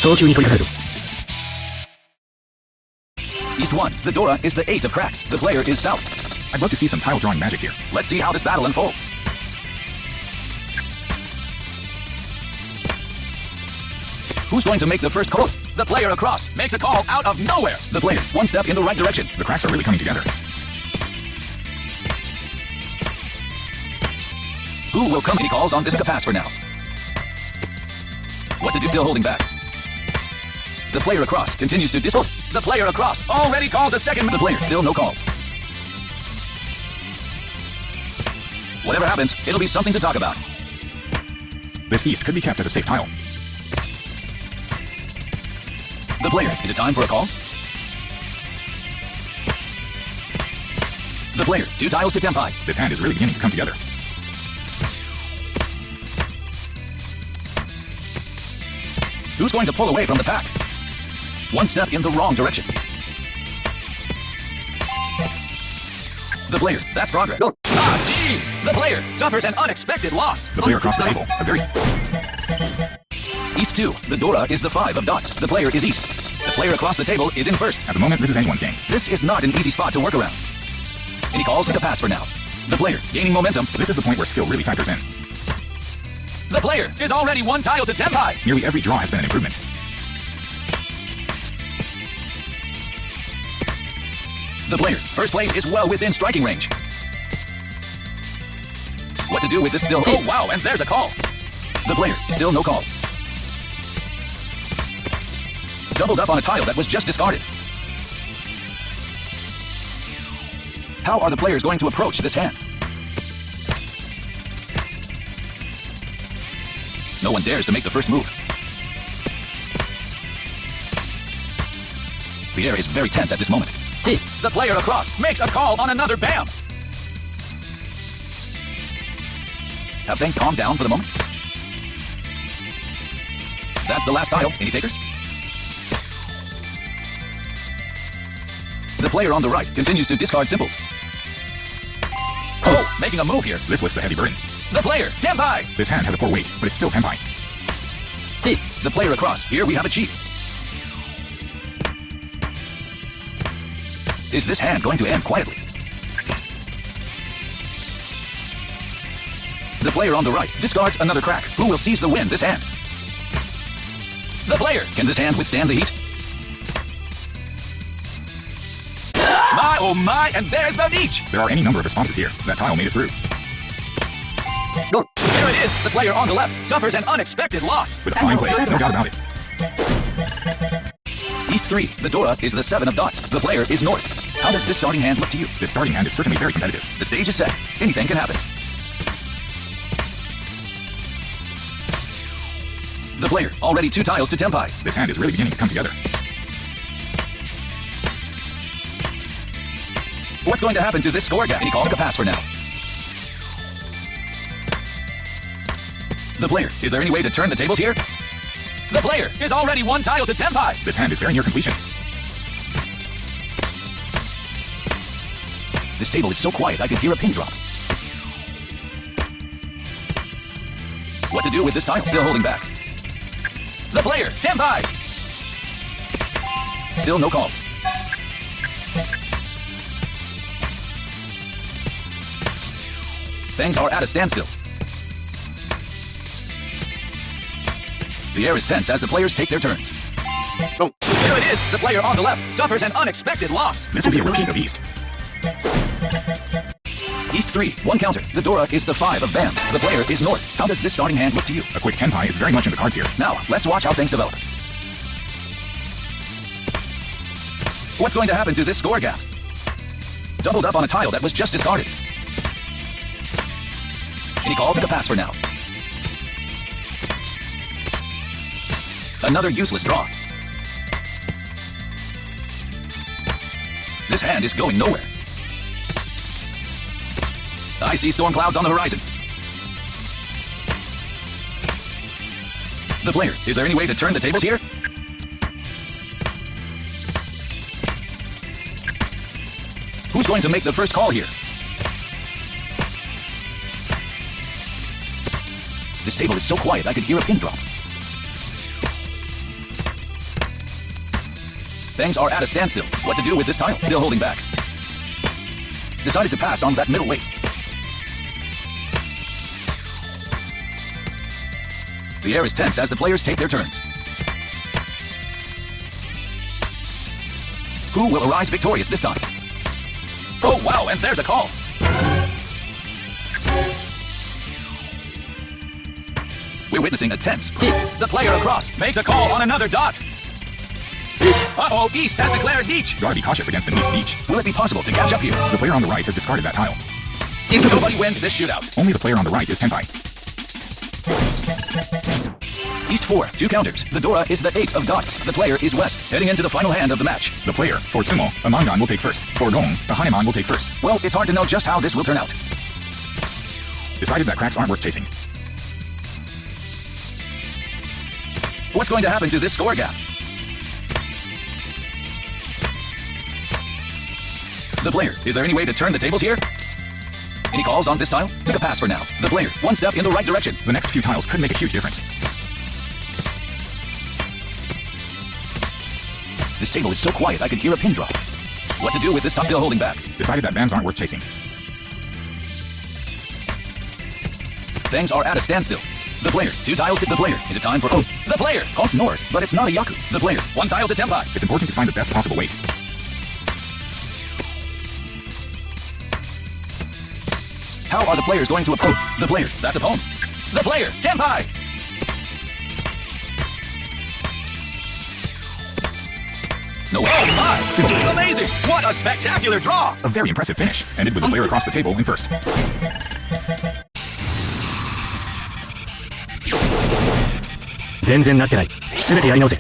早急に取り掛かるぞ。 East 1. The Dora is the 8 of cracks. The player is south. I'd love to see some tile drawing magic here. Let's see how this battle unfolds. Who's going to make the first call? The player across makes a call out of nowhere. The player, one step in the right direction. The cracks are really coming together. Who will come? He calls on this to pass for now. What to do? Still holding back. The player across continues to dispose. The player across already calls a second. The player still no calls. Whatever happens, it'll be something to talk about. This east could be kept as a safe tile. The player, is it time for a call? The player, 2 tiles to tempi. This hand is really beginning to come together. Who's going to pull away from the pack? One step in the wrong direction. The player, that's progress. Go. Ah, geez! The player suffers an unexpected loss. The player across the table, a very... East 2, the Dora is the 5 of dots. The player is east. The player across the table is in first. At the moment, this is anyone's game. This is not an easy spot to work around. And he calls it a pass for now. The player, gaining momentum. This is the point where skill really factors in. The player is already 1 tile to tempi. Nearly every draw has been an improvement. The player, first place is well within striking range. What to do with this still? Oh wow, and there's a call. The player, still no calls. Doubled up on a tile that was just discarded. How are the players going to approach this hand? No one dares to make the first move. The air is very tense at this moment. The player across makes a call on another BAM. Have things calmed down for the moment? That's the last tile. Any takers? The player on the right continues to discard simples. Oh, making a move here. This lifts a heavy burden. The player, tempi! This hand has a poor weight, but it's still tempi. The player across. Here we have a cheat. Is this hand going to end quietly? The player on the right discards another crack. Who will seize the win this hand? The player! Can this hand withstand the heat? My oh my, and there's the niche! There are any number of responses here. That tile made it through. Go. There it is! The player on the left suffers an unexpected loss. With a fine play, no doubt about it. East 3, the Dora is the 7 of dots. The player is north. How does this starting hand look to you? This starting hand is certainly very competitive. The stage is set. Anything can happen. The player, already 2 tiles to tempi. This hand is really beginning to come together. What's going to happen to this score gap? And he called a pass for now. The player, is there any way to turn the tables here? The player is already 1 tile to tempi. This hand is very near completion. This table is so quiet I can hear a pin drop. What to do with this tile? Still holding back. The player, tempi! Still no calls. Things are at a standstill. The air is tense as the players take their turns. Oh, there it is! The player on the left suffers an unexpected loss. This will be a repeat of East. East 3, 1 counter. The Dora is the 5 of bams. The player is north. How does this starting hand look to you? A quick tempi is very much in the cards here. Now, let's watch how things develop. What's going to happen to this score gap? Doubled up on a tile that was just discarded. And he called it a pass for now. Another useless draw. This hand is going nowhere. I see storm clouds on the horizon. The player, is there any way to turn the tables here? Who's going to make the first call here? This table is so quiet I could hear a pin drop. Things are at a standstill. What to do with this tile? Still holding back. Decided to pass on that middle weight. The air is tense as the players take their turns. Who will arise victorious this time? Oh wow, and there's a call. We're witnessing a tense. The player across makes a call on another dot. Uh-oh, East has declared Beach. Gotta be cautious against an East Beach. Will it be possible to catch up here? The player on the right has discarded that tile. Nobody wins this shootout. Only the player on the right is Tenpai. East 4, 2 counters. The Dora is the 8 of dots. The player is West, heading into the final hand of the match. The player, for Tsumo, a Mangan will take first. For Gong, a Hanemon will take first. Well, it's hard to know just how this will turn out. Decided that cracks aren't worth chasing. What's going to happen to this score gap? The player, is there any way to turn the tables here? Any calls on this tile? Take a pass for now. The player, one step in the right direction. The next few tiles could make a huge difference. This table is so quiet I can hear a pin drop. What to do with this tile? Still holding back. Decided that bams aren't worth chasing. Things are at a standstill. The player, 2 tiles to the player. Is it time for the player calls north, but it's not a Yaku. The player, 1 tile to Tenpai. It's important to find the best possible weight. How are the players going to approach? The player, that's a poem. The player, Tenpai! No way. Oh my! This is amazing! What a spectacular draw! A very impressive finish. Ended with the player across the table in first. 全然なってない。全てやり直せ。